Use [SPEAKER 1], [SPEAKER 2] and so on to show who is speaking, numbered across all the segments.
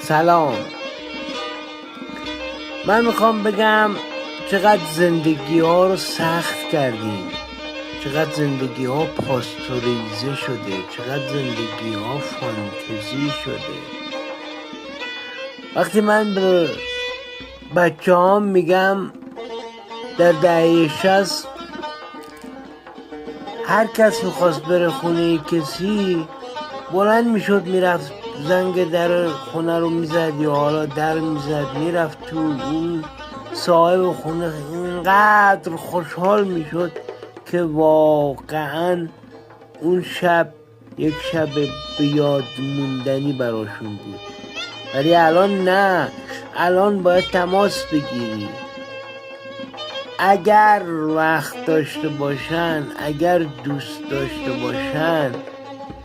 [SPEAKER 1] سلام. من میخوام بگم چقدر زندگی ها رو سخت کردیم، چقدر زندگی ها پاستوریزه شده، چقدر زندگی ها فانتزی شده. وقتی من به بچه ها میگم در دهه 60 هر کس میخواست بره خونه کسی بلند میشد میرفت زنگ در خونه رو میزد یا حالا در میزد میرفت تو، اون صاحب خونه اینقدر خوشحال میشد که واقعا اون شب یک شب به یاد موندنی براشون بود. ولی الان نه، الان باید تماس بگیری. اگر وقت داشته باشن، اگر دوست داشته باشن،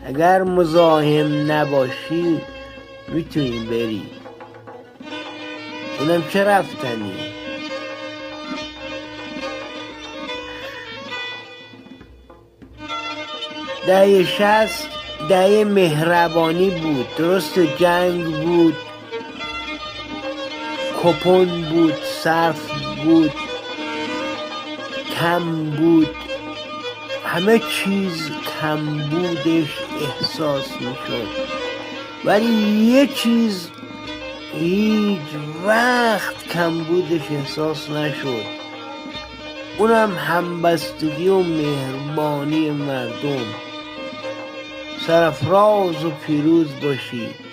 [SPEAKER 1] اگر مزاحم نباشی میتونی بری. اونم چه رفتنی. دهه 60 دهه مهربانی بود. درست جنگ بود، کپون بود، صرف بود، کم بود، همه چیز کم بودش احساس میشد. ولی یه چیز هیچ وقت کم بودش احساس نشد، اونم همبستگی و مهربانی مردم. سرفراز و پیروز باشید.